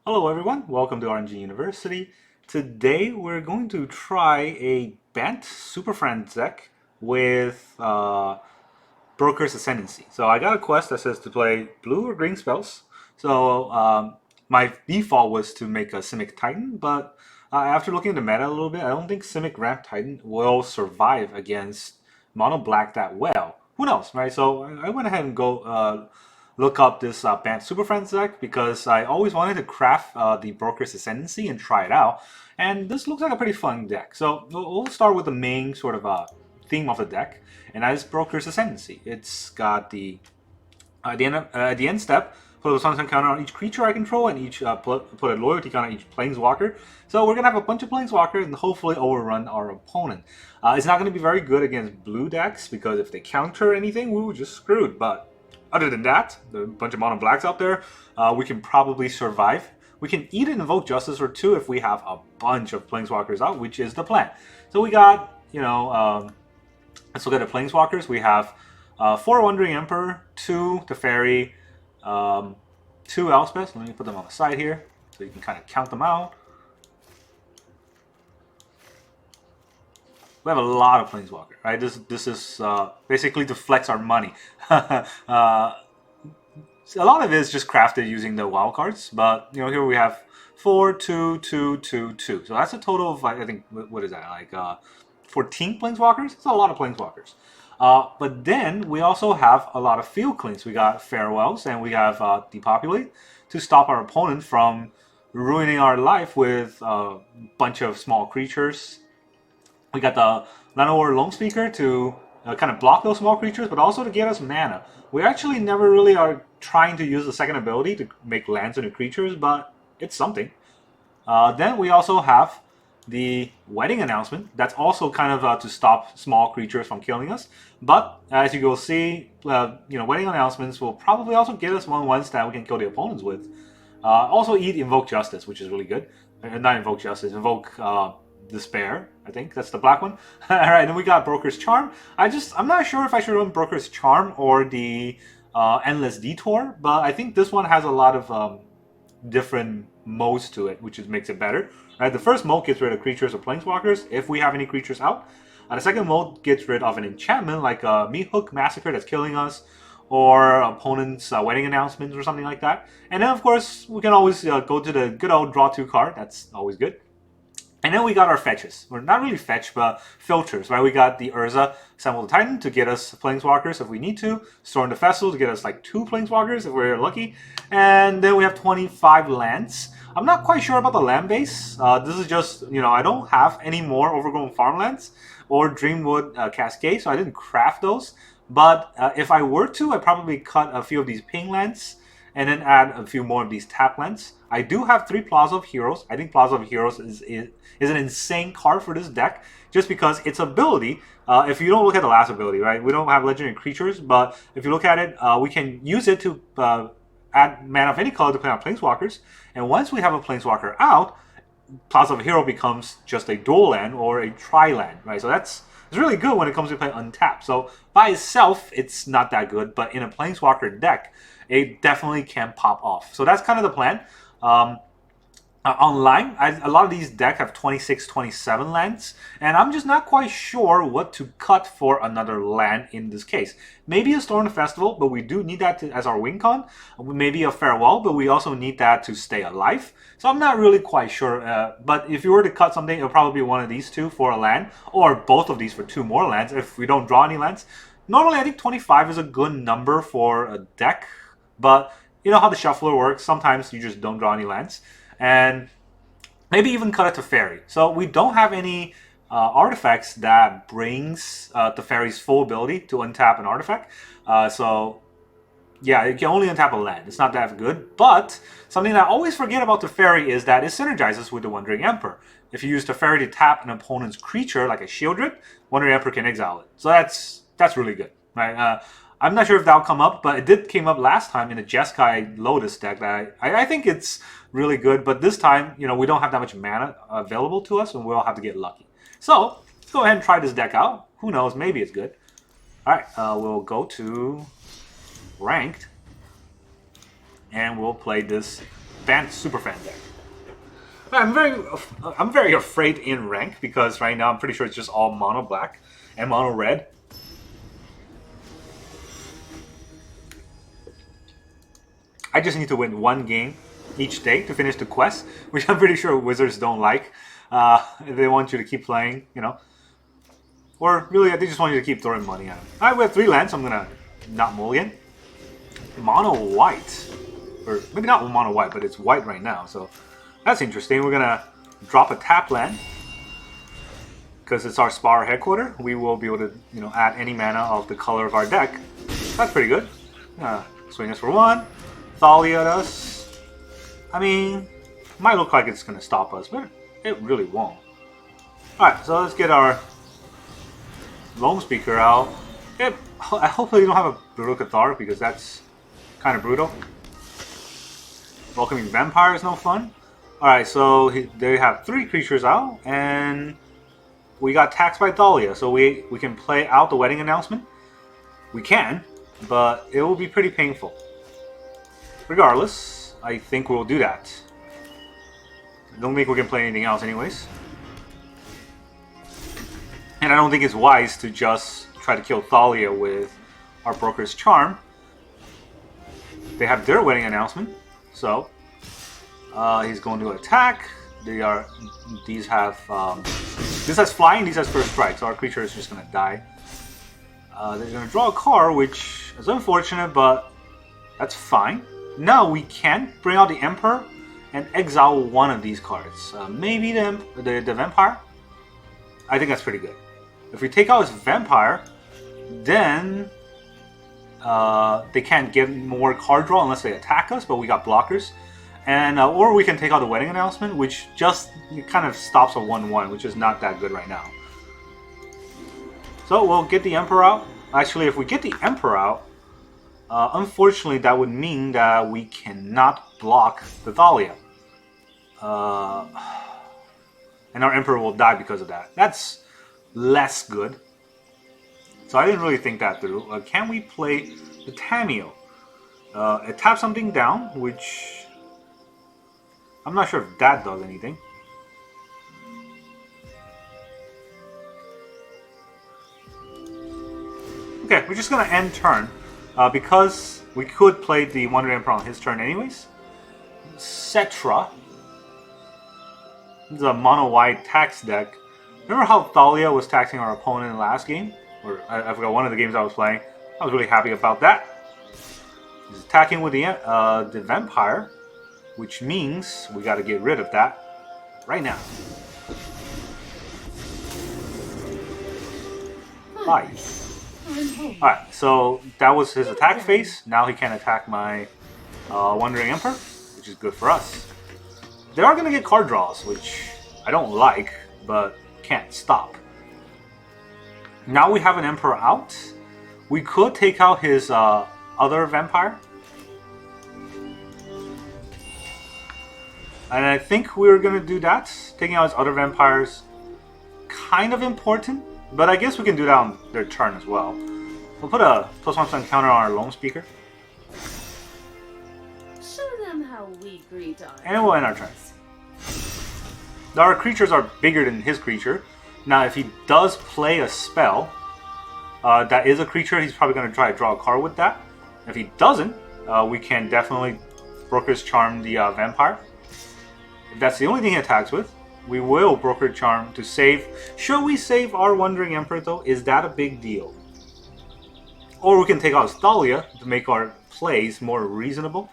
Hello everyone, welcome to RNG University. Today we're going to try a Bant Superfriends deck with Broker's Ascendancy. So I got a quest that says to play blue or green spells. So my default was to make a Simic Titan, but after looking at the meta a little bit, I don't think Simic Ramp Titan will survive against Mono Black that well. Who knows, right? So I went ahead and go look up this Bant Super Friends deck because I always wanted to craft the Broker's Ascendancy and try it out. And this looks like a pretty fun deck. So we'll start with the main sort of theme of the deck, and that is Broker's Ascendancy. It's got the end step, put a sunshine counter on each creature I control, and each put a loyalty counter on each planeswalker. So we're gonna have a bunch of planeswalkers and hopefully overrun our opponent. It's not gonna be very good against blue decks because if they counter anything, we were just screwed. But other than that, there's a bunch of mono blacks out there. We can probably survive. We can eat an Invoke Justice or two if we have a bunch of planeswalkers out, which is the plan. So we got, let's look at the planeswalkers. We have 4 Wandering Emperor, 2 Teferi, 2 Elspeth. Let me put them on the side here so you can kind of count them out. We have a lot of Planeswalker, right? This is basically to flex our money. So a lot of it is just crafted using the wild cards, but here we have 4, 2, 2, 2, 2. So that's a total of I think what is that, like 14 Planeswalkers? It's a lot of Planeswalkers. But then we also have a lot of field cleans. We got Farewells and we have Depopulate to stop our opponent from ruining our life with a bunch of small creatures. We got the Llanowar Lone Speaker to kind of block those small creatures, but also to get us mana. We actually never really are trying to use the second ability to make lands into creatures, but it's something. Then we also have the Wedding Announcement. That's also kind of to stop small creatures from killing us. But as you will see, Wedding Announcements will probably also get us 1/1s that we can kill the opponents with. Also eat Invoke Justice, which is really good. Not Invoke Justice, Invoke Despair. I think that's the black one. All right, then we got Broker's Charm. I'm not sure if I should run Broker's Charm or the Endless Detour, but I think this one has a lot of different modes to it, which makes it better. Right, the first mode gets rid of creatures or planeswalkers if we have any creatures out. The second mode gets rid of an enchantment like a Meat Hook Massacre that's killing us, or opponent's wedding announcements or something like that. And then of course we can always go to the good old draw 2 card. That's always good. And then we got our fetches. Well, not really fetch, but filters, right? We got the Urza, Assemble the Titan to get us Planeswalkers if we need to. Storm the Vessel to get us like 2 Planeswalkers if we're lucky. And then we have 25 lands. I'm not quite sure about the land base. This is just, I don't have any more Overgrown Farmlands or Dreamwood Cascade, so I didn't craft those. But if I were to, I'd probably cut a few of these ping lands and then add a few more of these tap lands. I do have 3 Plaza of Heroes. I think Plaza of Heroes is an insane card for this deck, just because its ability, if you don't look at the last ability, right, we don't have legendary creatures, but if you look at it, we can use it to add mana of any color to play on Planeswalkers, and once we have a Planeswalker out, Plaza of Hero becomes just a dual land or a tri-land, right? So it's really good when it comes to playing untapped. So by itself, it's not that good, but in a Planeswalker deck, it definitely can pop off. So that's kind of the plan. Online, a lot of these decks have 26, 27 lands, and I'm just not quite sure what to cut for another land in this case. Maybe a Storm Festival, but we do need that as our win con. Maybe a Farewell, but we also need that to stay alive. So I'm not really quite sure, but if you were to cut something, it'll probably be one of these 2 for a land, or both of these for 2 more lands if we don't draw any lands. Normally, I think 25 is a good number for a deck, but you know how the shuffler works. Sometimes you just don't draw any lands. And maybe even cut it to Fairy. So we don't have any artifacts that brings the Fairy's full ability to untap an artifact. So yeah, you can only untap a land. It's not that good. But something that I always forget about the Fairy is that it synergizes with the Wandering Emperor. If you use the Fairy to tap an opponent's creature, like a Shieldred, Wandering Emperor can exile it. So that's really good, right? I'm not sure if that'll come up, but it did came up last time in the Jeskai Lotus deck. That I think it's really good, but this time, we don't have that much mana available to us, and we'll have to get lucky. So let's go ahead and try this deck out. Who knows? Maybe it's good. All right, we'll go to ranked, and we'll play this Bant Superfriends deck. I'm very afraid in rank because right now I'm pretty sure it's just all mono black and mono red. I just need to win one game each day to finish the quest, which I'm pretty sure Wizards don't like. They want you to keep playing, you know. Or really, they just want you to keep throwing money at them. Alright, we have 3 lands, so I'm gonna not mulligan. Mono white. Or maybe not mono white, but it's white right now, so that's interesting. We're gonna drop a tap land. Because it's our Spar headquarter, we will be able to, you know, add any mana of the color of our deck. That's pretty good. Swing us for 1. Thalia at us. I mean, might look like it's going to stop us, but it really won't. Alright, so let's get our Lone Speaker out. I hopefully you don't have a Brutal Cathar because that's kind of brutal. Welcoming Vampire is no fun. Alright, so they have 3 creatures out, and we got taxed by Thalia, so we can play out the wedding announcement. We can, but it will be pretty painful. Regardless, I think we'll do that. I don't think we can play anything else anyways. And I don't think it's wise to just try to kill Thalia with our Broker's Charm. They have their wedding announcement, so he's going to attack. These have this has flying, these has first strike, so our creature is just gonna die. They're gonna draw a card, which is unfortunate, but that's fine. Now we can bring out the Emperor and exile one of these cards. Maybe the Vampire. I think that's pretty good. If we take out his Vampire, then they can't get more card draw unless they attack us, but we got blockers. And or we can take out the wedding announcement, which just kind of stops a 1/1, which is not that good right now. So we'll get the Emperor out. Actually, if we get the Emperor out, unfortunately that would mean that we cannot block the Thalia. And our Emperor will die because of that. That's less good. So I didn't really think that through. Can we play the Tameo? It taps something down, which I'm not sure if that does anything. Okay, we're just gonna end turn because we could play the Wandering Emperor on his turn anyways. Cetra. This is a mono white tax deck. Remember how Thalia was taxing our opponent in the last game? Or I forgot one of the games I was playing. I was really happy about that. He's attacking with the Vampire, which means we got to get rid of that right now. Bye. Alright, so that was his attack phase. Now he can attack my Wandering Emperor, which is good for us. They are going to get card draws, which I don't like, but can't stop. Now we have an Emperor out. We could take out his other Vampire. And I think we're going to do that. Taking out his other Vampires kind of important, but I guess we can do that on their turn as well. We'll put a +1 counter on our Lone Speaker. Show them how we greet our And we'll end our turn. Now our creatures are bigger than his creature. Now if he does play a spell that is a creature, he's probably going to try to draw a card with that. If he doesn't, we can definitely Broker's Charm the Vampire. If that's the only thing he attacks with, we will Broker Charm to save. Should we save our Wandering Emperor though? Is that a big deal? Or we can take out Thalia to make our plays more reasonable.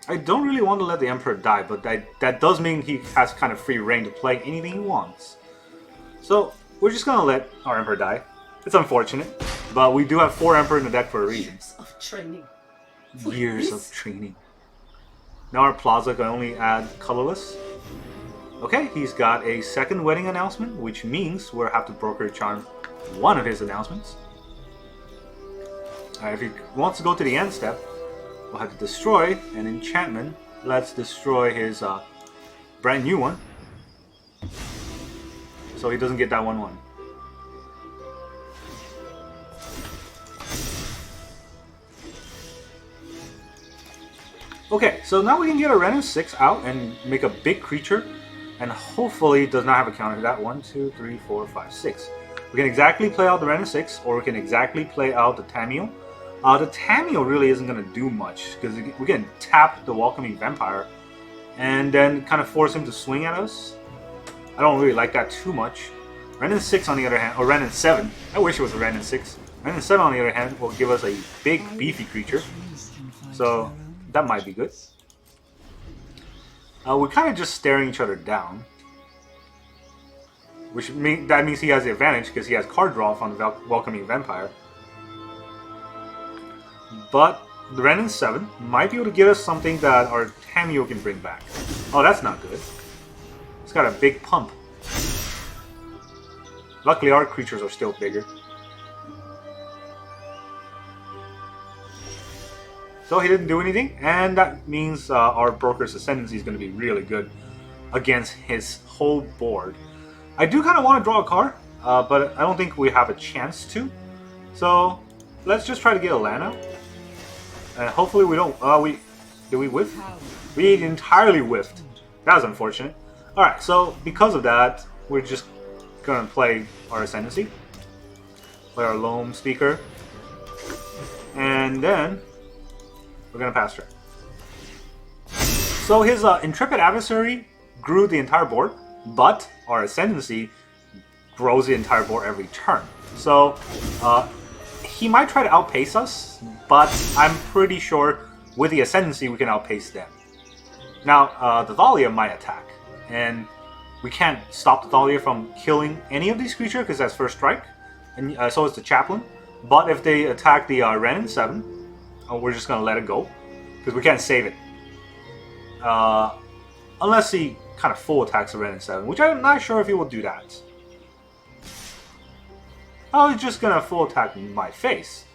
I don't really want to let the Emperor die, but that does mean he has kind of free reign to play anything he wants. So we're just going to let our Emperor die. It's unfortunate, but we do have 4 Emperor in the deck for a reason. years of training. Years of training. Now our Plaza can only add colorless. Okay, he's got a second wedding announcement, which means we'll have to Broker Charm one of his announcements. If he wants to go to the end step, we'll have to destroy an enchantment. Let's destroy his brand new one, so he doesn't get that 1/1. Okay, so now we can get a Ren and 6 out and make a big creature, and hopefully it does not have a counter to that. 1, 2, 3, 4, 5, 6. We can exactly play out the Ren and 6, or we can exactly play out the Tameo. The Tameo really isn't going to do much, because we can tap the Welcoming Vampire, and then kind of force him to swing at us. I don't really like that too much. Ren and 6 on the other hand, or Ren and 7. I wish it was a Ren and 6. Ren and 7 on the other hand will give us a big beefy creature. So that might be good. We're kind of just staring each other down. That means he has the advantage because he has card draw from the Welcoming Vampire. But the Ren and 7 might be able to get us something that our Tameo can bring back. Oh, that's not good. It's got a big pump. Luckily, our creatures are still bigger. So he didn't do anything, and that means our Broker's Ascendancy is going to be really good against his whole board. I do kind of want to draw a card, but I don't think we have a chance to. So let's just try to get a land out. And hopefully we don't... did we whiff? We entirely whiffed. That was unfortunate. Alright, so because of that, we're just going to play our Ascendancy. Play our Loam Speaker. And then we're going to pass turn. So his Intrepid Adversary grew the entire board, but our Ascendancy grows the entire board every turn. So he might try to outpace us, but I'm pretty sure with the Ascendancy we can outpace them. Now, the Thalia might attack, and we can't stop the Thalia from killing any of these creatures because that's first strike, and so is the Chaplain. But if they attack the Ren and 7, we're just going to let it go because we can't save it. Unless he kind of full attacks the Ren and 7, which I'm not sure if he will do that. Oh, he's just going to full attack my face.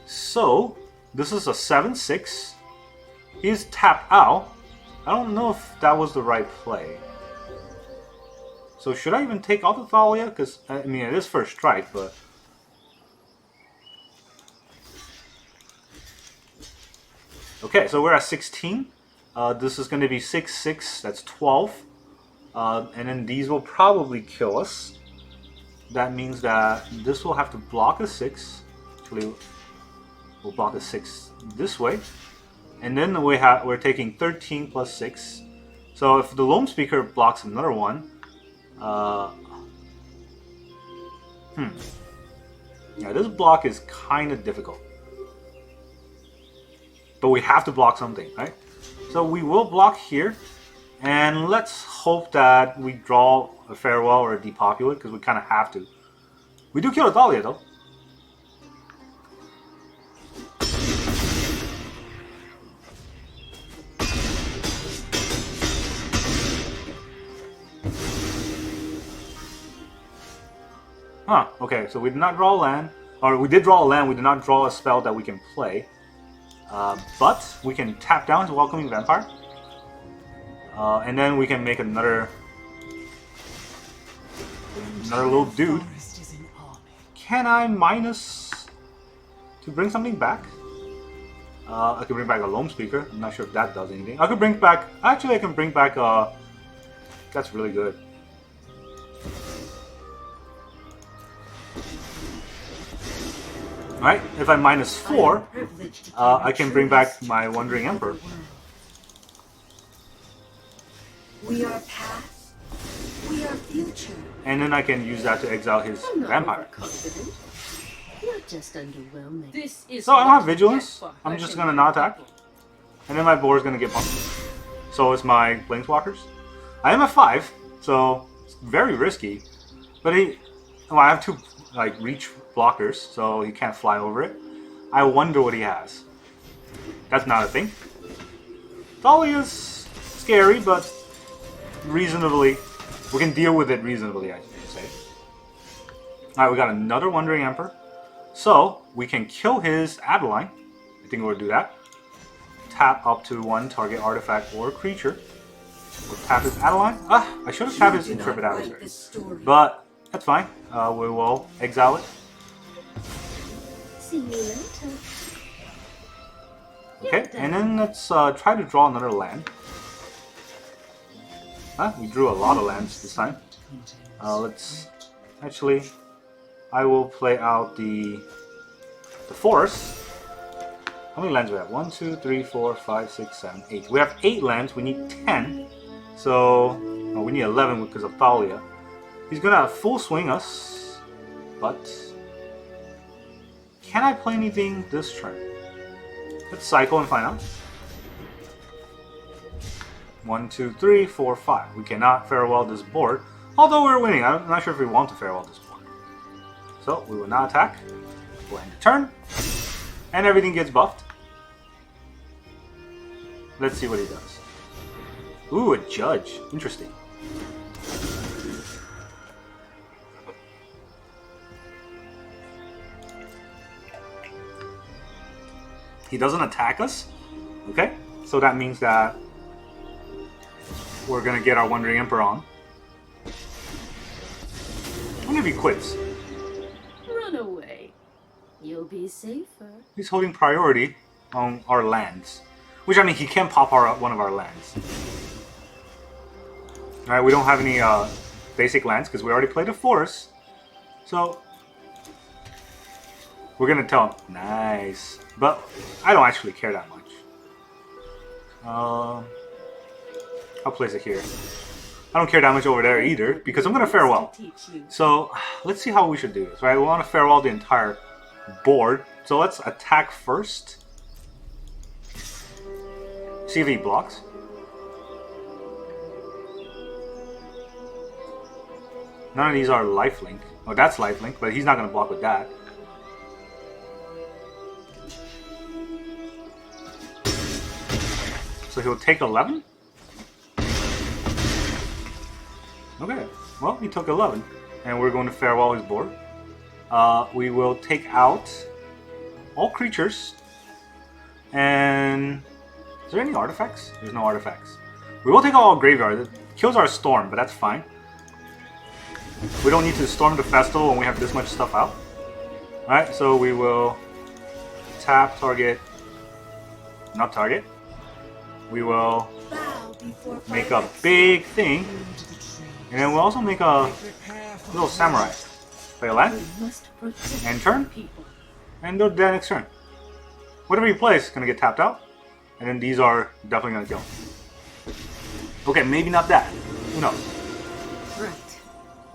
So, this is a 7/6. He's tapped out. I don't know if that was the right play. So should I even take out the Thalia? Because, I mean, it is first strike, but... Okay, so we're at 16. This is going to be 6/6. That's 12. And then these will probably kill us. That means that this will have to block a 6. Actually, we'll block a 6 this way. And then we're taking 13 plus 6. So if the Loam Speaker blocks another one, yeah, this block is kind of difficult. But we have to block something, right? So we will block here, and let's hope that we draw a Farewell or a Depopulate, because we kind of have to. We do kill a Thalia, though. Huh, okay, so we did not draw a land, or we did draw a land, we did not draw a spell that we can play. But we can tap down to Welcoming Vampire. And then we can make another little dude. Can I minus to bring something back? I could bring back a Loam Speaker. I'm not sure if that does anything. I could bring back... Actually, I can bring back... that's really good. Alright, if I minus 4, I can bring back my Wandering Emperor. We are past, we are future. And then I can use that to exile his Vampire. You're just underwhelming. This is So I don't have Vigilance. I'm just going to not attack. And then my board is going to get bumped. So is my Planeswalkers. I am at 5, so it's very risky. But well, I have 2 reach blockers, so he can't fly over it. I wonder what he has. That's not a thing. Thalia's scary, but reasonably, we can deal with it reasonably, I should say. Alright, we got another Wandering Emperor. So, we can kill his Adeline. I think we'll do that. Tap up to 1 target artifact or creature. We'll tap his Adeline. I should have tapped his Intrepid Adversary. But, that's fine. We will exile it. See you later. Okay, and then let's try to draw another land. We drew a lot of lands this time. Let's actually, I will play out the forest. How many lands do we have? 1, 2, 3, 4, 5, 6, 7, 8. We have 8 lands. We need 10. So we need 11 because of Thalia. He's gonna full swing us, but can I play anything this turn? Let's cycle and find out. 1, 2, 3, 4, 5. We cannot farewell this board, although we're winning. I'm not sure if we want to farewell this board. So we will not attack. We'll end the turn, and everything gets buffed. Let's see what he does. Ooh, a judge. Interesting. He doesn't attack us. Okay, so that means that we're gonna get our Wandering Emperor on. I wonder if he quits. Run away. You'll be safer. He's holding priority on our lands. Which, I mean, he can pop one of our lands. Alright, we don't have any basic lands because we already played a forest. So, we're gonna tell him, nice. But I don't actually care that much. I'll place it here. I don't care that much over there either because I'm gonna farewell. So, let's see how we should do this, right? We want to farewell the entire board. So let's attack first. See if he blocks. None of these are lifelink. Oh, that's lifelink, but he's not going to block with that. So he'll take 11? Okay, well, he took 11. And we're going to farewell his board. We will take out all creatures. And is there any artifacts? There's no artifacts. We will take out all graveyard. It kills our storm, but that's fine. We don't need to storm the festival when we have this much stuff out. Alright, so we will tap, target, not target. We will make a big thing. And then we'll also make a little samurai. Play a land. And turn. And do that next turn. Whatever he plays is going to get tapped out. And then these are definitely going to kill him. Okay, maybe not that. Who knows? Right.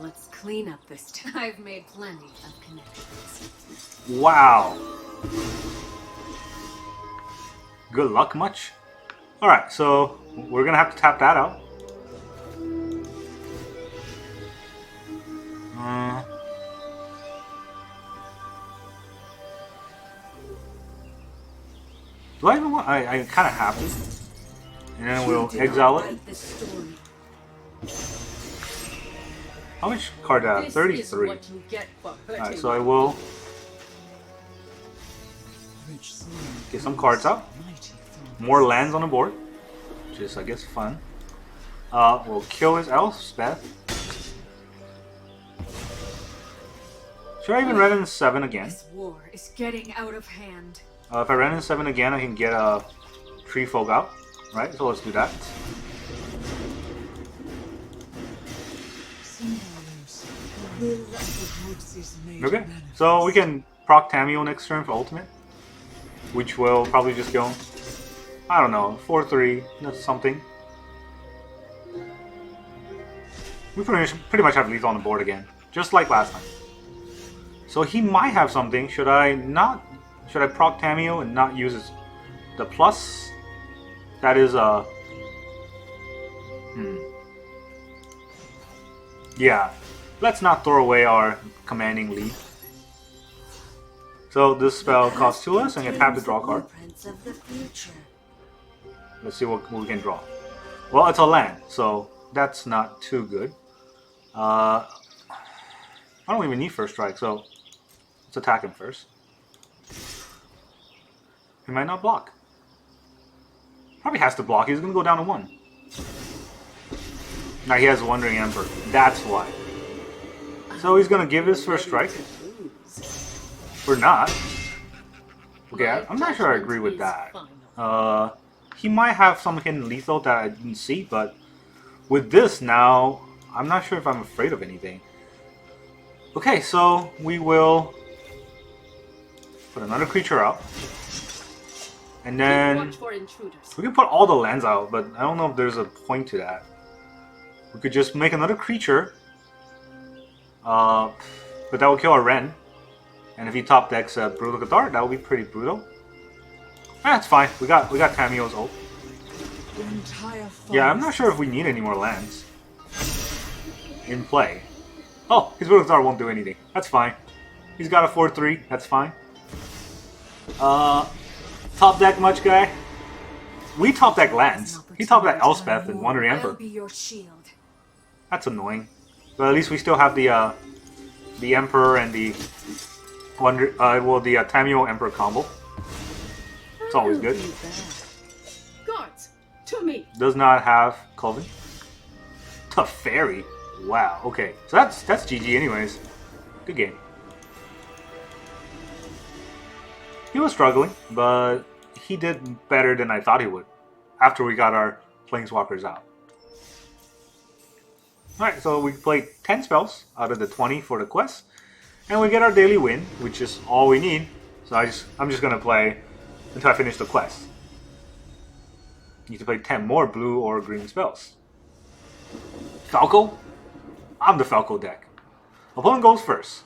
Let's clean up this time. I've made plenty of connections. Wow. Good luck much? Alright, so we're going to have to tap that out. Do I even want... I kind of have to. And then we'll exile it. How much card do I have? 33. Alright, so I will get some cards out. More lands on the board. Which is, I guess, fun. We'll kill his Elspeth. Should I even run in 7 again? This war is getting out of hand. If I ran in 7 again, I can get a Tree Folk out. Right, so let's do that. Okay, so we can proc Tamio next turn for ultimate. Which will probably just go, I don't know, 4-3, that's something. We pretty much have lethal on the board again. Just like last time. So he might have something. Should I proc Tamio and not use the plus? That is a... Yeah. Let's not throw away our commanding lead. So this spell costs 2 less and I tap to draw a card. Let's see what we can draw. Well, it's a land, so that's not too good. I don't even need first strike, so let's attack him first. He might not block. Probably has to block. He's going to go down to 1. Now he has Wandering Emperor. That's why. So he's going to give his first strike. Or not. Okay, I'm not sure I agree with that. He might have some hidden lethal that I didn't see, but with this now, I'm not sure if I'm afraid of anything. Okay, so we will put another creature out. And then Watch for intruders. we can put all the lands out, but I don't know if there's a point to that. We could just make another creature. But that will kill our Ren. And if he top decks a Brutal Cathar, that would be pretty brutal. That's fine. We got Tameo's ult. Yeah, I'm not sure if we need any more lands in play. Oh, his Brutal Cathar won't do anything. That's fine. He's got a 4/3. That's fine. Top deck much, guy? We top deck lands. He top deck Elspeth and Wandering Emperor. I'll be your shield. That's annoying. But at least we still have the Emperor and the Tameo Emperor combo. It's always good. Guards, to me. Does not have Coven. The Fairy. Wow. Okay. So that's GG anyways. Good game. He was struggling, but he did better than I thought he would after we got our Planeswalkers out. Alright, so we played 10 spells out of the 20 for the quest, and we get our daily win, which is all we need. So I'm just gonna play until I finish the quest. Need to play 10 more blue or green spells. Falco? I'm the Falco deck. Opponent goes first.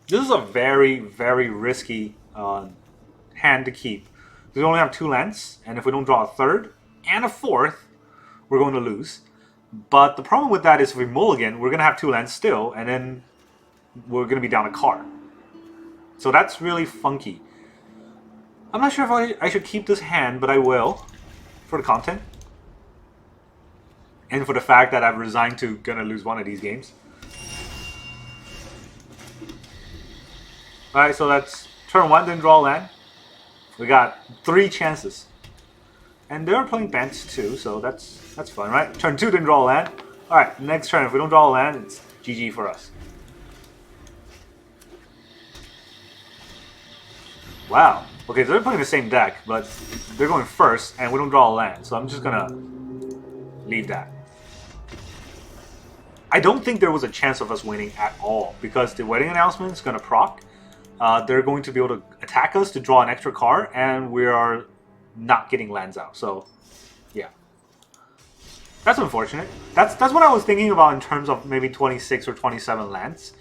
This is a very, very risky hand to keep. We only have 2 lands, and if we don't draw a 3rd and a 4th, we're going to lose. But the problem with that is if we mulligan, we're going to have 2 lands still, and then we're going to be down a card. So that's really funky. I'm not sure if I should keep this hand, but I will. For the content. And for the fact that I've resigned to gonna lose one of these games. Alright, so that's turn 1, didn't draw a land. We got 3 chances. And they're playing Bant too, so that's fun, right? Turn 2, didn't draw a land. Alright, next turn, if we don't draw a land, it's GG for us. Wow. Okay, so they're playing the same deck, but they're going first, and we don't draw a land, so I'm just gonna leave that. I don't think there was a chance of us winning at all, because the wedding announcement is gonna proc. They're going to be able to attack us to draw an extra card, and we are not getting lands out. So, yeah, that's unfortunate. That's what I was thinking about in terms of maybe 26 or 27 lands.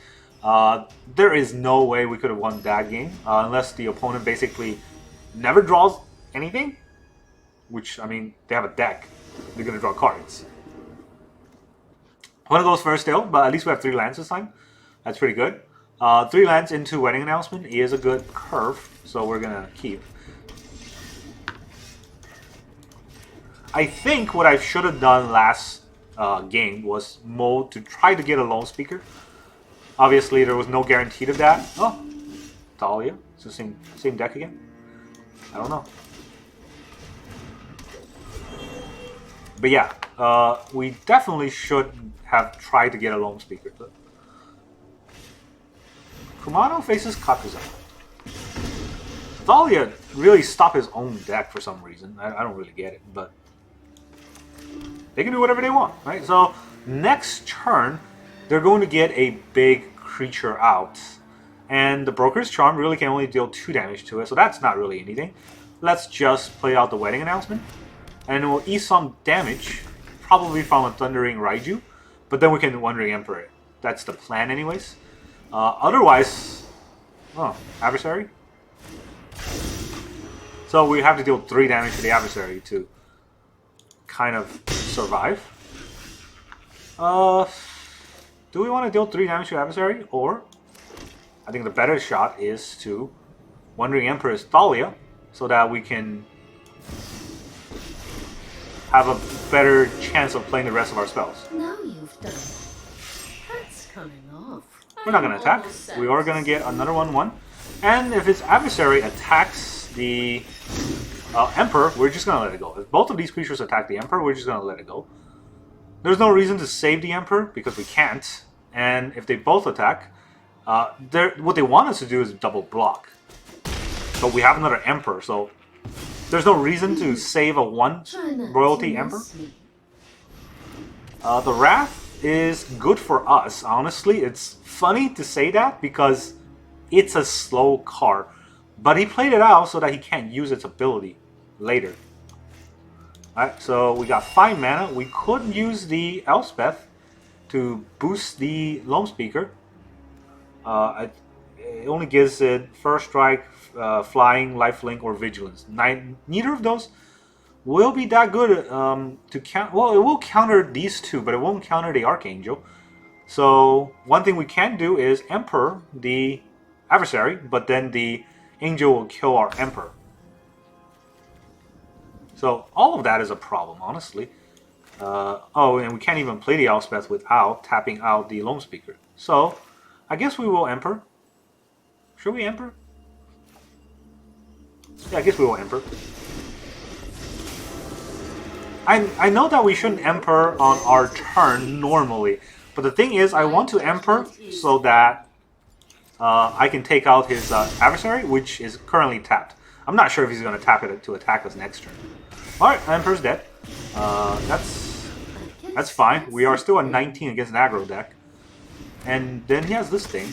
There is no way we could have won that game unless the opponent basically never draws anything. Which, I mean, they have a deck. They're gonna draw cards. Opponent goes first still, but at least we have 3 lands this time. That's pretty good. 3 lands into wedding announcement is a good curve, so we're gonna keep. I think what I should have done last game was mold to try to get a lone speaker. Obviously, there was no guarantee of that. Oh, Thalia. It's the same deck again. I don't know. But yeah, we definitely should have tried to get a lone speaker. But Kumano faces Kakuza. Thalia really stopped his own deck for some reason. I don't really get it, but they can do whatever they want, right? So next turn, they're going to get a big creature out. And the Broker's Charm really can only deal 2 damage to it, so that's not really anything. Let's just play out the wedding announcement. And we'll eat some damage, probably from a Thundering Raiju. But then we can Wandering Emperor it. That's the plan anyways. Otherwise... Oh, Adversary? So we have to deal 3 damage to the Adversary to kind of survive. Do we want to deal 3 damage to Adversary? Or, I think the better shot is to Wandering Emperor's Thalia, so that we can have a better chance of playing the rest of our spells. Now you've done it. That's coming off. We're not going to attack. We are going to get another 1/1. And if his adversary attacks the Emperor, we're just going to let it go. If both of these creatures attack the Emperor, we're just going to let it go. There's no reason to save the Emperor, because we can't. And if they both attack, what they want us to do is double block. But we have another Emperor, so there's no reason to save a 1 Try not royalty to Emperor. miss me. The Wrath is good for us, honestly. It's funny to say that because it's a slow card. But he played it out so that he can't use its ability later. Alright, so we got 5 mana. We could use the Elspeth to boost the Loam Speaker. It only gives it First Strike, Flying, Lifelink, or Vigilance. Neither of those will be that good to count. Well, it will counter these two, but it won't counter the Archangel. So one thing we can do is Emperor the adversary, but then the Angel will kill our Emperor. So all of that is a problem, honestly. Oh, and we can't even play the Elspeth without tapping out the Loam Speaker. So I guess we will Emperor. Should we Emperor? Yeah, I guess we will Emperor. I know that we shouldn't Emperor on our turn normally, but the thing is, I want to Emperor so that I can take out his adversary, which is currently tapped. I'm not sure if he's going to tap it to attack us next turn. Alright, Emperor's dead. That's fine. We are still at 19 against an aggro deck. And then he has this thing.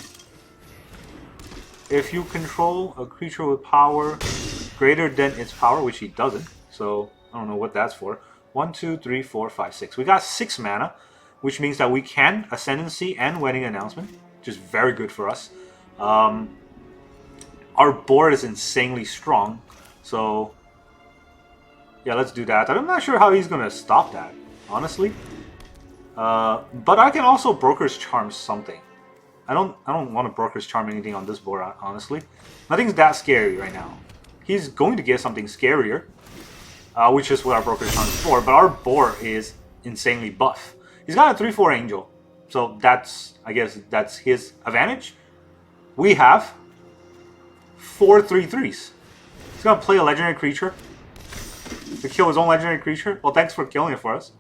If you control a creature with power greater than its power, which he doesn't, so I don't know what that's for. 1, 2, 3, 4, 5, 6. We got 6 mana, which means that we can Ascendancy and Wedding Announcement, which is very good for us. Our board is insanely strong, so yeah, let's do that. I'm not sure how he's gonna stop that, honestly. But I can also Broker's Charm something. I don't want to Broker's Charm anything on this board, honestly. Nothing's that scary right now. He's going to get something scarier, which is what our Broker's Charm is for, but our board is insanely buff. He's got a 3/4 Angel, so I guess that's his advantage. We have 4 3/3s. He's gonna play a legendary creature to kill his own legendary creature. Well, thanks for killing it for us.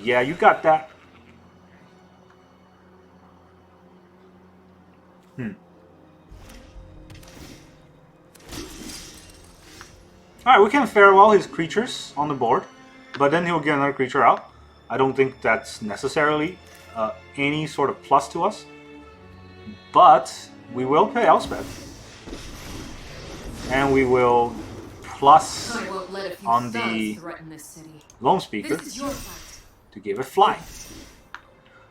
Yeah, you got that. Alright, we can farewell his creatures on the board, but then he'll get another creature out. I don't think that's necessarily any sort of plus to us. But we will play Elspeth. And we will plus on the Loam Speaker to give it flying.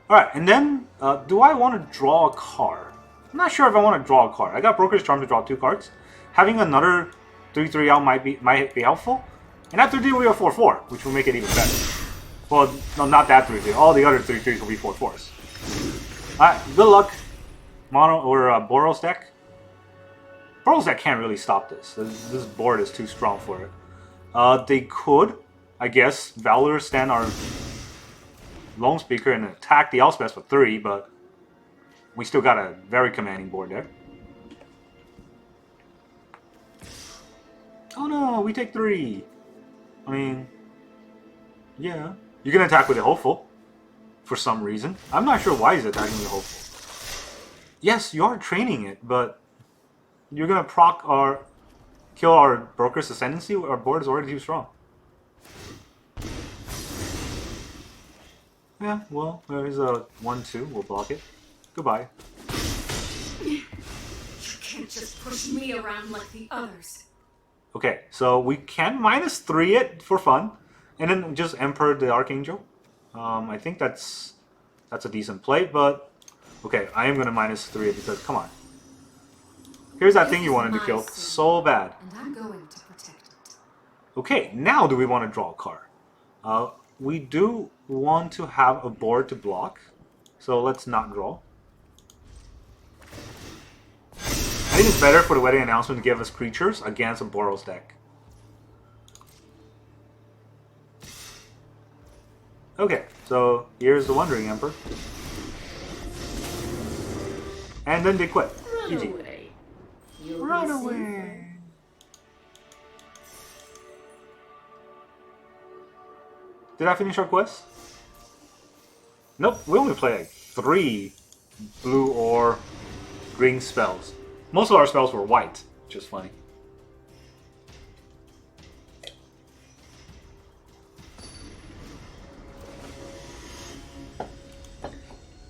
Alright, and then do I want to draw a card? I'm not sure if I want to draw a card. I got Broker's Charm to draw 2 cards. Having another 3/3 out might be helpful. And that 3/3 will be a 4/4, which will make it even better. Well, no, not that 3/3. All the other 3/3s will be 4/4s. Alright, good luck. Mono or Boros deck. Boros deck can't really stop this. This board is too strong for it. They could, I guess, Valor stand our Loam Speaker and attack the Elspeth for 3, but we still got a very commanding board there. Oh no, we take 3. I mean, yeah. You can attack with a Hopeful for some reason. I'm not sure why he's attacking with a Hopeful. Yes, you are training it, but you're gonna kill our Broker's Ascendancy. Our board is already too strong. Yeah, well, there's a 1/2. We'll block it. Goodbye. You can't just push me around like the others. Okay, so we can -3 it for fun, and then just Emperor the Archangel. I think that's a decent play, but okay, I am gonna -3 it because come on. Here's that thing you wanted to kill so bad. And I'm going to protect it. Okay, now do we want to draw a card? We do want to have a board to block, so let's not draw. I think it's better for the Wedding Announcement to give us creatures against a Boros deck. Okay, so here's the Wandering Emperor. And then they quit. Run GG. away. You'll Run be away. safer. Did I finish our quest? Nope, we only play like 3 blue or green spells. Most of our spells were white, which is funny.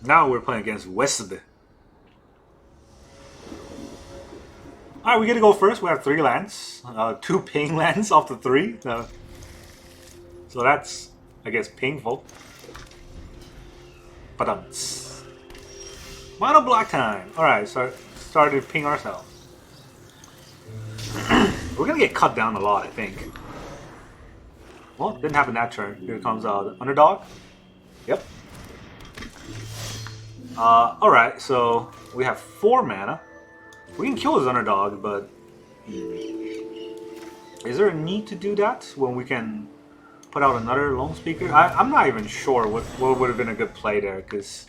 Now we're playing against West. Alright, we get to go first. We have 3 lands. 2 ping lands off the 3. So that's, I guess, painful. But mono black time. Alright, so started to ping ourselves. We're gonna get cut down a lot, I think. Well, didn't happen that turn. Here comes the underdog. Yep. Alright, so we have 4 mana. We can kill his underdog, but is there a need to do that when we can put out another lone speaker? I'm not even sure what would have been a good play there, because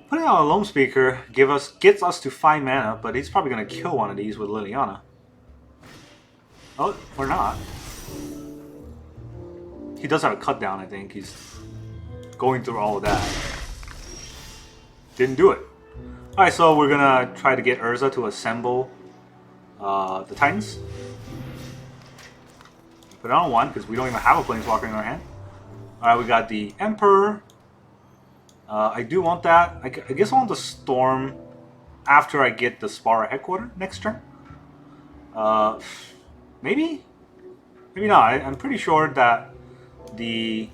putting out a lone speaker gets us to 5 mana, but he's probably going to kill one of these with Liliana. Oh, or not. He does have a cut down, I think. He's going through all of that. Didn't do it. Alright, so we're gonna try to get Urza to assemble the Titans. Put it on 1, because we don't even have a Planeswalker in our hand. Alright, we got the Emperor. I do want that. I guess I want the Storm after I get the Spara Headquarter next turn. Maybe? Maybe not. I'm pretty sure that the...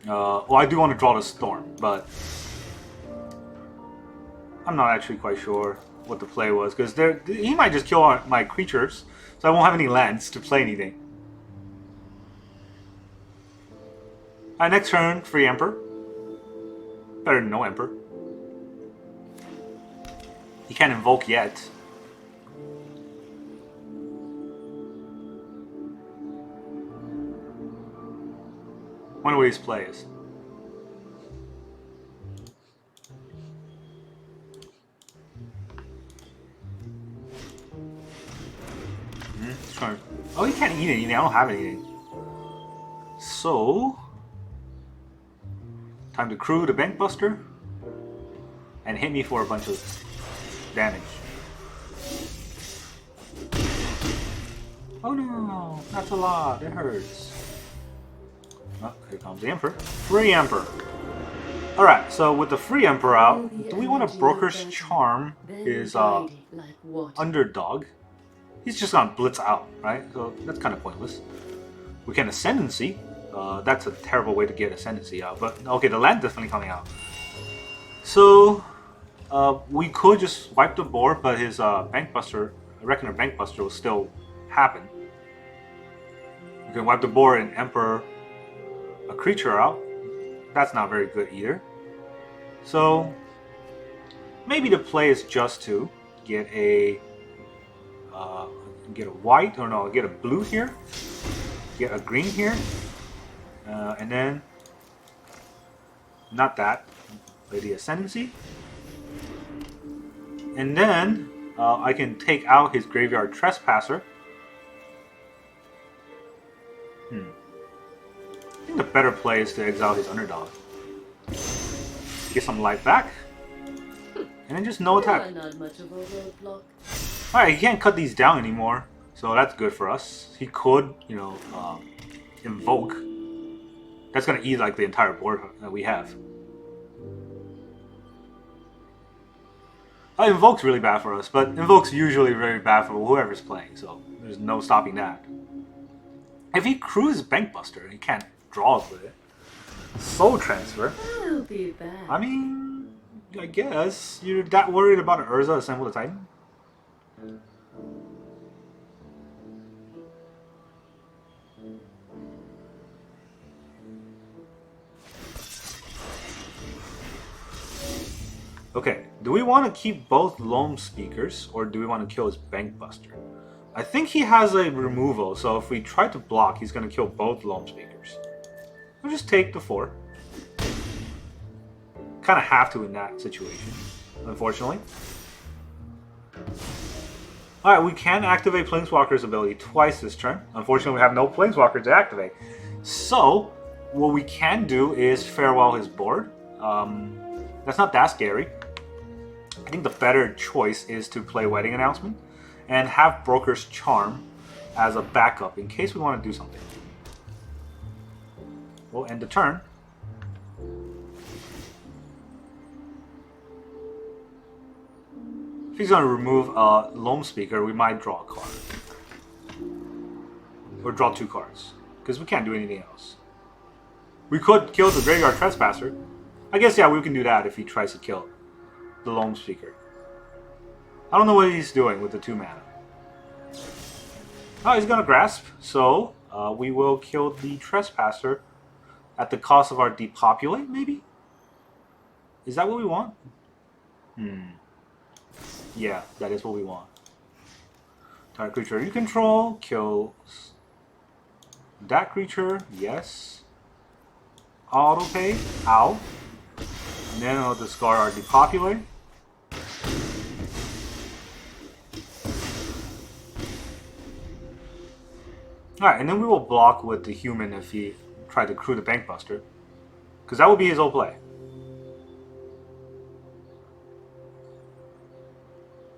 well, I do want to draw the Storm, but... I'm not actually quite sure what the play was, because he might just kill my creatures, so I won't have any lands to play anything. Alright, next turn, free Emperor. Better than no Emperor. He can't invoke yet. Wonder what his play is. Oh, he can't eat anything. I don't have anything. So, time to crew the Bank Buster and hit me for a bunch of damage. Oh no, that's a lot. It hurts. Oh, here comes the Emperor. Free Emperor. Alright, so with the free Emperor out, do we want to Broker's Charm his underdog? He's just gonna blitz out, right? So that's kind of pointless. We can Ascendancy. That's a terrible way to get Ascendancy out. But okay, the land definitely coming out. So we could just wipe the board, but his Bank Buster, I reckon a Bank Buster will still happen. We can wipe the board and Emperor a creature out. That's not very good either. So maybe the play is just to get a white, or no, get a blue here, get a green here, and then not that, play the Ascendancy, and then I can take out his Graveyard Trespasser. I think the better play is to exile his underdog, get some life back, and then just no attack. Alright, he can't cut these down anymore, so that's good for us. He could, you know, invoke. That's gonna eat like the entire board that we have. Invoke's really bad for us, but Invoke's usually very bad for whoever's playing, so there's no stopping that. If he crews Bank Buster, he can't draw with it. Soul Transfer. I'll be back. I mean, I guess you're that worried about an Urza Assemble the Titan? Okay, do we want to keep both Loam Speakers, or do we want to kill his Bank Buster? I think he has a removal, so if we try to block, he's going to kill both Loam Speakers. We'll just take the 4. Kind of have to in that situation, unfortunately. Alright, we can activate Planeswalker's ability twice this turn. Unfortunately, we have no Planeswalker to activate. So, what we can do is farewell his board. That's not that scary. I think the better choice is to play Wedding Announcement and have Broker's Charm as a backup in case we want to do something. We'll end the turn. If he's going to remove a Loam Speaker, we might draw a card. Or draw 2 cards. Because we can't do anything else. We could kill the Graveyard Trespasser. I guess, yeah, we can do that if he tries to kill the Loam Speaker. I don't know what he's doing with the 2 mana. Oh, he's going to Grasp. So, we will kill the Trespasser at the cost of our Depopulate, maybe? Is that what we want? Yeah, that is what we want. Target creature you control kills that creature, yes. Auto pay, ow. And then I'll discard our Depopulate. Alright, and then we will block with the human if he tried to crew the Bankbuster. Because that would be his old play.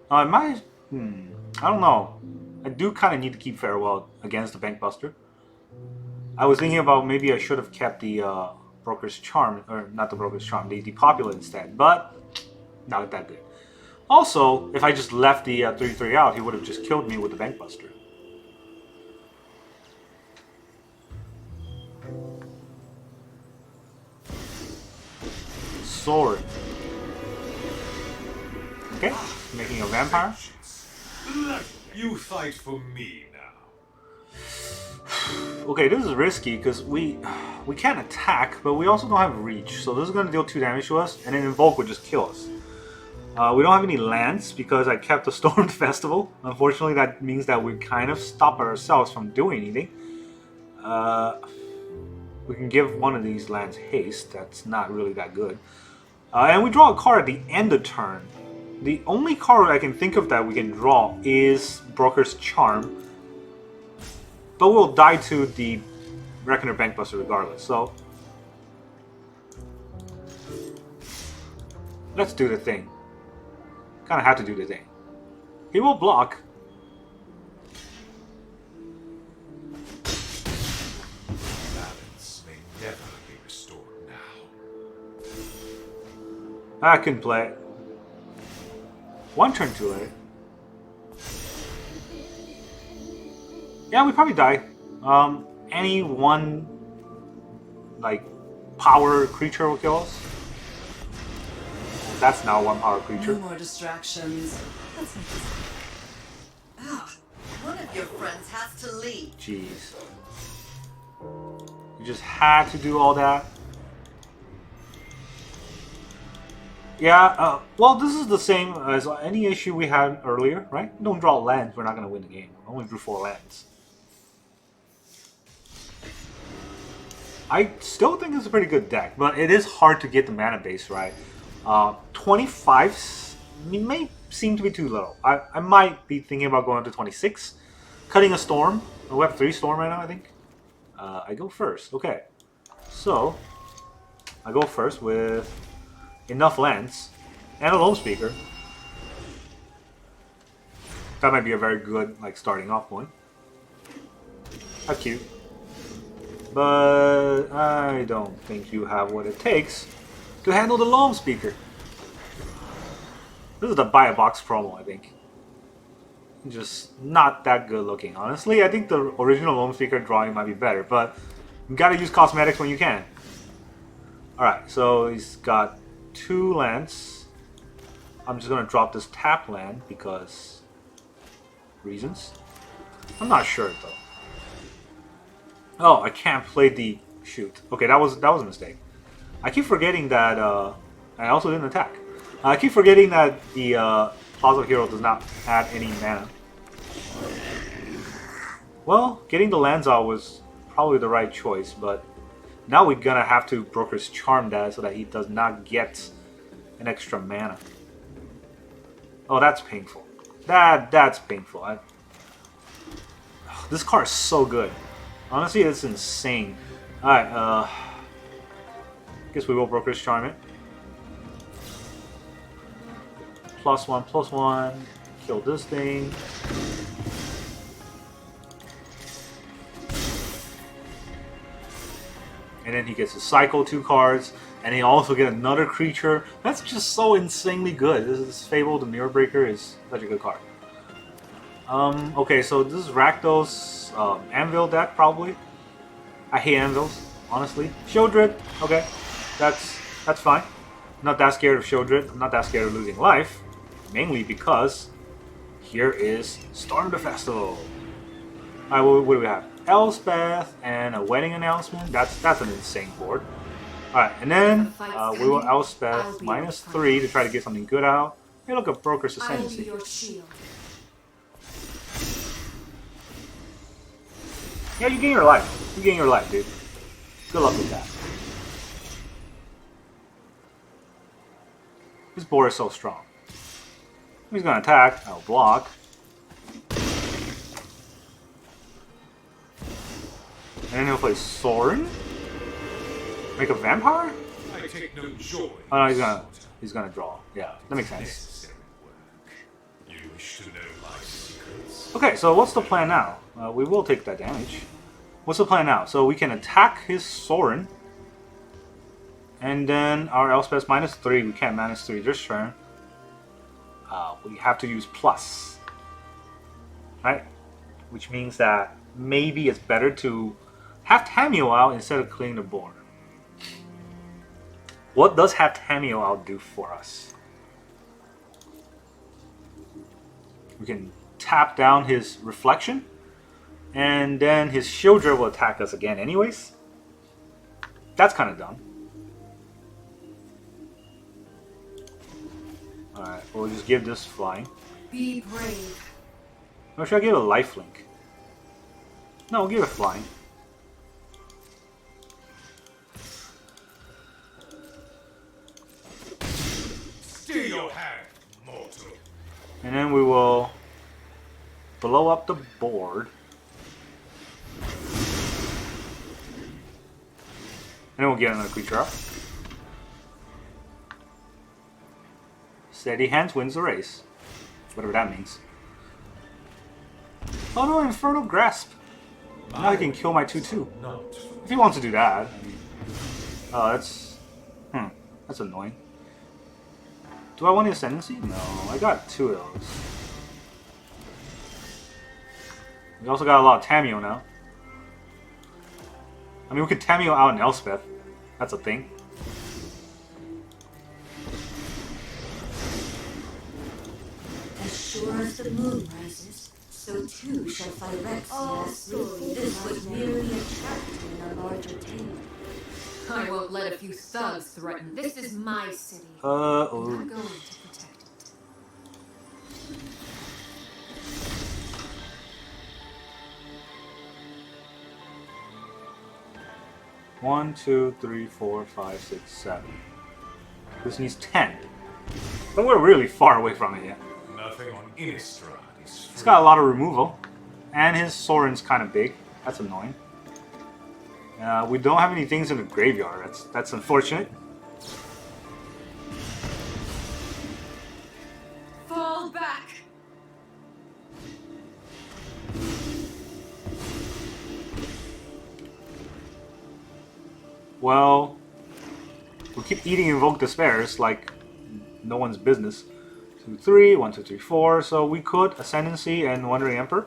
I might... I don't know. I do kind of need to keep Farewell against the Bankbuster. I was thinking about maybe I should have kept the Broker's Charm, or not the Broker's Charm, the Depopulate instead, but not that good. Also, if I just left the 3-3 out, he would have just killed me with the Bankbuster. Sword. Okay, making a vampire. You fight for me now. Okay, this is risky because we can't attack, but we also don't have reach. So this is going to deal 2 damage to us, and then Invoke would just kill us. We don't have any lands because I kept the Stormed Festival. Unfortunately, that means that we kind of stop ourselves from doing anything. We can give one of these lands haste. That's not really that good. And we draw a card at the end of turn. The only card I can think of that we can draw is Broker's Charm. But we'll die to the Reckoner Bankbuster regardless, so... let's do the thing. Kinda have to do the thing. He will block. Balance may never be restored now. I can play. 1 turn too late. Yeah, we probably die. Any one, like, power creature will kill us. That's now 1 power creature. No more distractions. That's interesting. Ah, one of your friends has to leave. Jeez. You just had to do all that. Yeah, well, this is the same as any issue we had earlier, right? Don't draw lands, we're not going to win the game. I only drew 4 lands. I still think it's a pretty good deck, but it is hard to get the mana base right. 25 may seem to be too low. I might be thinking about going to 26. Cutting a Storm. We have 3 Storm right now, I think. I go first. Okay. So, I go first with enough lands and a Loam Speaker. That might be a very good, like, starting off point. How cute. But I don't think you have what it takes to handle the Loam Speaker. This is the buy a box promo, I think. Just not that good looking. Honestly, I think the original Loam Speaker drawing might be better, but you gotta use cosmetics when you can. Alright, so he's got 2 lands. I'm just gonna drop this tap land because reasons. I'm not sure though. Oh, I can't play the shoot. Okay, that was a mistake. I keep forgetting that I also didn't attack. I keep forgetting that the Plaza of Heroes does not add any mana. Well, getting the lands out was probably the right choice, but now we're gonna have to Broker's Charm that so that he does not get an extra mana. Oh, that's painful. That's painful. This card is so good. Honestly, it's insane. Alright, guess we will Broker's Charm it. +1/+1. Kill this thing. And then he gets to cycle 2 cards, and he also get another creature. That's just so insanely good. This is Fable, the Mirror Breaker is such a good card. Okay, so this is Rakdos Anvil deck probably. I hate anvils, honestly. Shieldred, okay, that's fine. I'm not that scared of Shieldred. I'm not that scared of losing life, mainly because here is Storm the Festival. Alright, what do we have? Elspeth and a wedding announcement. That's an insane board. Alright, and then we will Elspeth -3 to try to get something good out. Hey, look, a Broker's I'll be Ascendancy. your shield. Yeah, you gain your life. You gain your life, dude. Good luck with that. This board is so strong. He's gonna attack. I'll block. And then he'll play Sorin. Make a vampire? I take no joy. Oh no, he's gonna draw. Yeah, that makes sense. Necessary work. You wish to know my secrets? Okay, so what's the plan now? We will take that damage. What's the plan now? So we can attack his Sorin. And then our Elspeth -3. We can't -3 this turn. We have to use plus. Right? Which means that maybe it's better to have Tamio out instead of clearing the board. What does have Tamio out do for us? We can tap down his reflection, and then his Shieldred will attack us again anyways. That's kind of dumb. Alright, we'll just give this flying. Be brave. Or should I give it a lifelink? No, we'll give it flying. Stay your hand, mortal. And then we will blow up the board. And then we'll get another creature up. Steady hands wins the race. Whatever that means. Oh no, Infernal Grasp. Now he can kill my 2/2. Not If he wants to do that. I mean, oh, that's annoying. Do I want the Ascendancy? No, I got 2 of those. We also got a lot of Tamio now. I mean, we could Tamio out in Elspeth. That's a thing. As sure as the moon rises, so too shall Phyrexia's rule. This would merely attract in a larger tale. I won't let a few thugs threaten. This is my city. Oh. I'm going to protect it. One, 2, 3, 4, 5, 6, 7. This needs 10. But we're really far away from it yet. nothing on Innistrad is free. It's got a lot of removal. And his Sorin's kind of big. That's annoying. We don't have any things in the graveyard. That's unfortunate. Fall back. Well, we keep eating Invoke Despairs like no one's business. 2, 3, 1, 2, 3, 4. So we could Ascendancy and Wandering Emperor.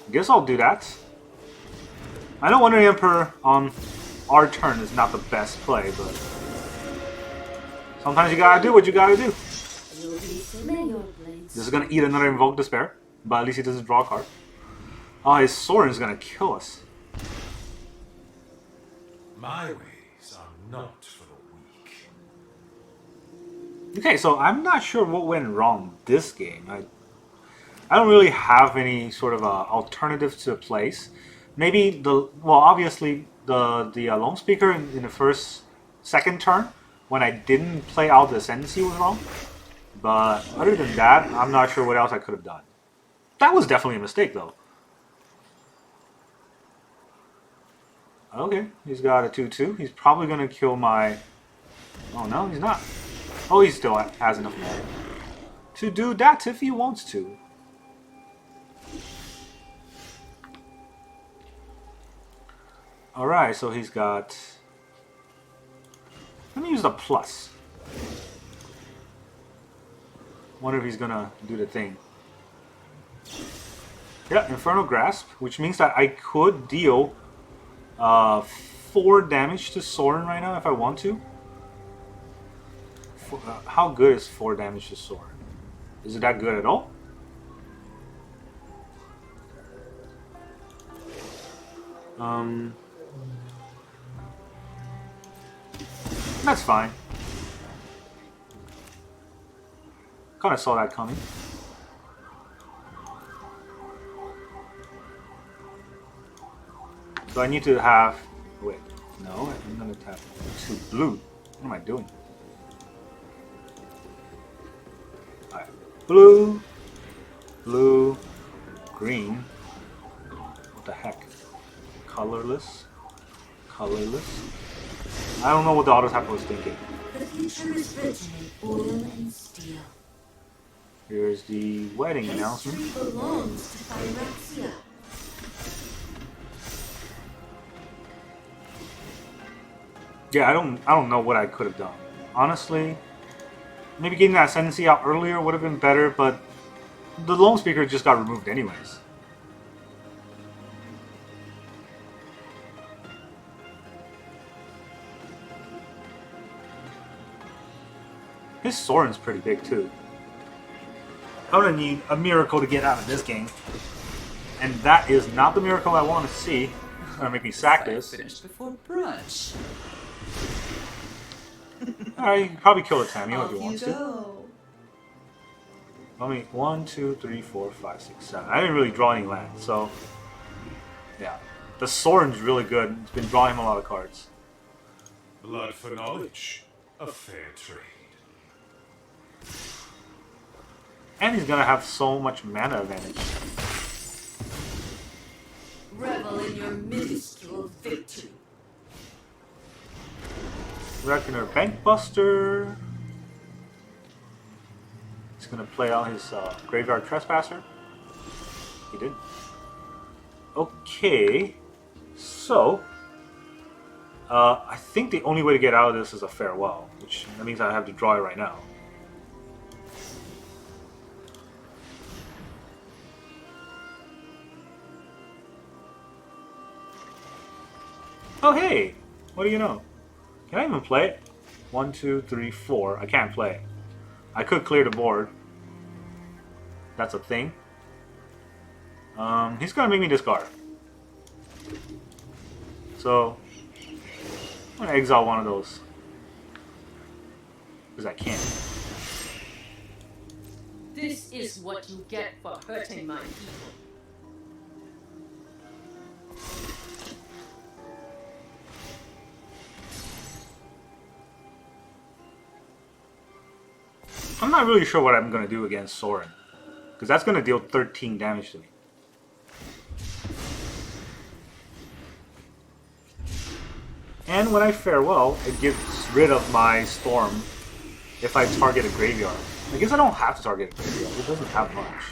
I guess I'll do that. I know Wandering Emperor on our turn is not the best play, but sometimes you gotta do what you gotta do. You'll be familiar, Blades. This is gonna eat another Invoke Despair, but at least he doesn't draw a card. Oh, his Sorin is gonna kill us. My ways are not for the weak. Okay, so I'm not sure what went wrong this game. I don't really have any sort of alternative to place. Maybe obviously the Lone Speaker in the second turn when I didn't play out the Ascendancy was wrong. But other than that, I'm not sure what else I could have done. That was definitely a mistake though. Okay, he's got a 2/2. He's probably gonna kill my. Oh no, he's not. Oh, he still has enough mana to do that if he wants to. Alright, so he's got... Let me use the plus. Wonder if he's gonna do the thing. Yeah, Infernal Grasp, which means that I could deal 4 damage to Soren right now if I want to. How good is 4 damage to Soren? Is it that good at all? That's fine. Kind of saw that coming. So I need to have... Wait. No, I'm going to tap 2 blue. What am I doing? Alright. Blue. Blue. Green. What the heck? Colorless. Colorless. I don't know what the auto tap was thinking. The future is written in oil and steel. Here's the wedding announcement. History belongs to Phyrexia. Yeah, I don't know what I could have done. Honestly, maybe getting that ascendancy out earlier would have been better, but the lone speaker just got removed anyways. His Soren's pretty big too. I'm gonna need a miracle to get out of this game. And that is not the miracle I want to see. It's gonna make me sack this. Finished before brunch. Alright, you can probably kill the Tamio if you Off want you to. go. I mean, 1, 2, 3, 4, 5, 6, 7. I didn't really draw any land, so... Yeah. The Soren's really good. It's been drawing him a lot of cards. Blood for knowledge. A fair trade. And he's gonna have so much mana advantage. Revel in your minuscule victory. Reckoner Bankbuster. He's gonna play out his Graveyard Trespasser. He did. Okay. So, I think the only way to get out of this is a Farewell, which that means I have to draw it right now. Oh hey! What do you know? Can I even play it? 1, 2, 3, 4. I can't play. I could clear the board. That's a thing. He's gonna make me discard. So I'm gonna exile one of those. Because I can. This is what you get for hurting my people. I'm not really sure what I'm gonna do against Soren. Because that's gonna deal 13 damage to me. And when I Farewell, it gets rid of my Storm if I target a graveyard. I guess I don't have to target a graveyard. It doesn't have much.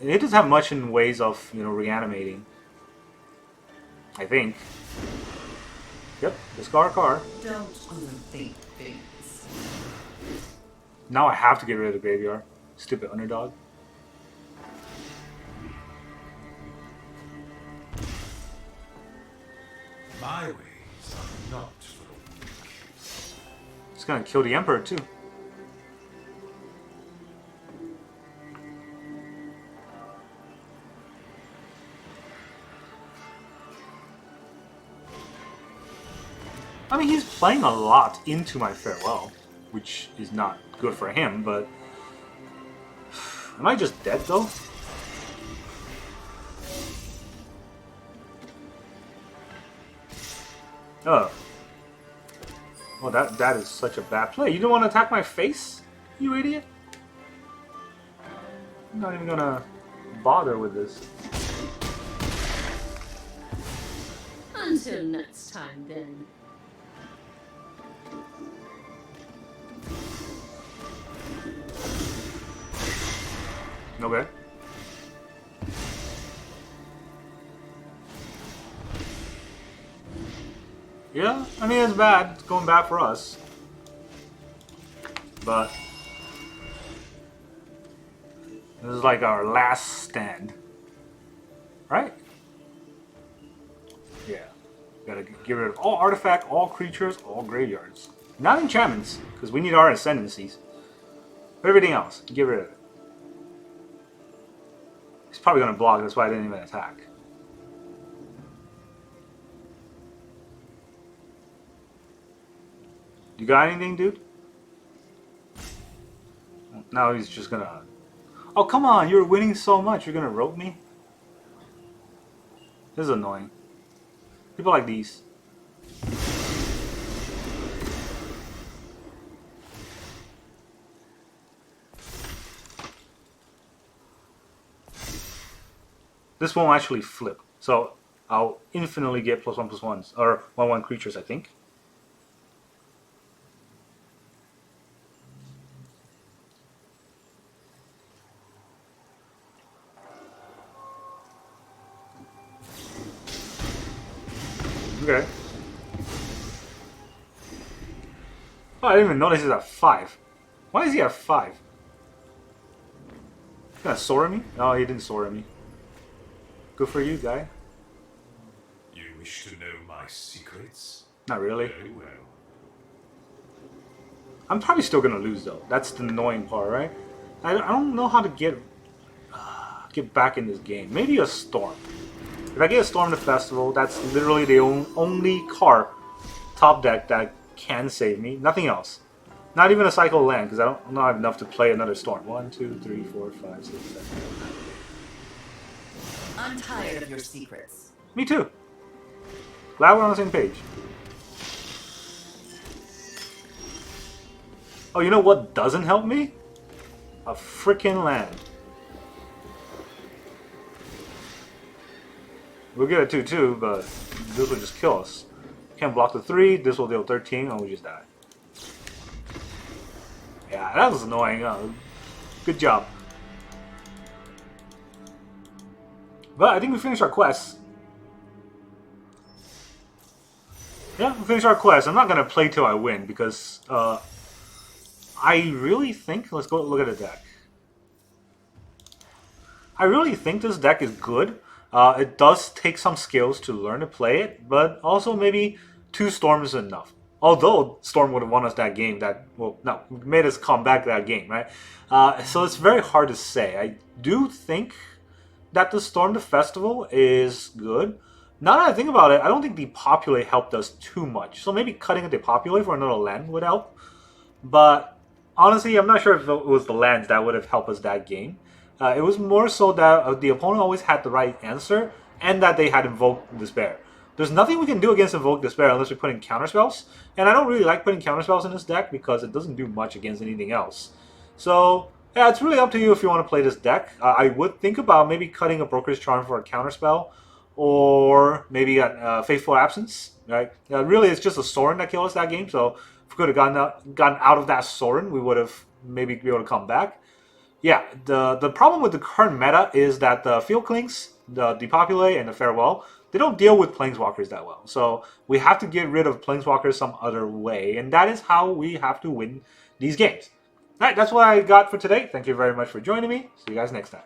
It doesn't have much in ways of, you know, reanimating. I think. Yep, discard a card. Don't overthink things. Now I have to get rid of the graveyard. Stupid underdog. My ways are not for the weak. It's gonna kill the Emperor too. I mean, he's playing a lot into my Farewell, which is not good for him, but... Am I just dead, though? Oh. Well, that is such a bad play. You don't want to attack my face, you idiot? I'm not even gonna bother with this. Until next time, then. Okay. Yeah, I mean, it's bad. It's going bad for us. But this is like our last stand. Right? Yeah. Gotta get rid of all artifact, all creatures, all graveyards. Not enchantments, because we need our ascendancies. But everything else, get rid of it. He's probably gonna block, that's why I didn't even attack. You got anything, dude? Now he's just gonna... Oh, come on, you're winning so much, you're gonna rope me? This is annoying. People like these. This won't actually flip, so I'll infinitely get +1/+1s, or 1/1 creatures, I think. Okay. Oh, I didn't even notice he's at 5. Why is he at 5? He's gonna soar at me? No, he didn't soar at me. Good for you, guy. You wish to know my secrets? Not really. Very well. I'm probably still gonna lose though. That's the annoying part, right? I don't know how to get back in this game. Maybe a storm. If I get a storm in the festival, that's literally the only card top deck that can save me. Nothing else. Not even a cycle of land, because I don't have enough to play another storm. 1, 2, 3, 4, 5, 6, 7, 8, 9. I'm tired of your secrets. Me too. Glad we're on the same page. Oh, you know what doesn't help me? A freaking land. We'll get a 2/2, but this will just kill us. Can't block the 3, this will deal 13, and we just die. Yeah, that was annoying. Good job. But I think we finished our quest. Yeah, we finished our quest. I'm not going to play till I win, because I really think... Let's go look at the deck. I really think this deck is good. It does take some skills to learn to play it, but also maybe 2 storms is enough. Although Storm would have won us that game, made us come back that game, right? So it's very hard to say. I do think that the Storm the Festival is good. Now that I think about it, I don't think Depopulate helped us too much. So maybe cutting a Depopulate for another land would help. But honestly, I'm not sure if it was the lands that would have helped us that game. It was more so that the opponent always had the right answer, and that they had Invoke Despair. There's nothing we can do against Invoke Despair unless we put in counterspells, and I don't really like putting counterspells in this deck because it doesn't do much against anything else. So, yeah, it's really up to you if you want to play this deck. I would think about maybe cutting a Broker's Charm for a counterspell, or maybe a Faithful Absence, right? Really, it's just a Sorin that killed us that game, so if we could have gotten out of that Sorin, we would have maybe be able to come back. Yeah, the problem with the current meta is that the Field Clinks, the Depopulate, and the Farewell, they don't deal with Planeswalkers that well. So we have to get rid of Planeswalkers some other way, and that is how we have to win these games. Alright, that's what I got for today. Thank you very much for joining me. See you guys next time.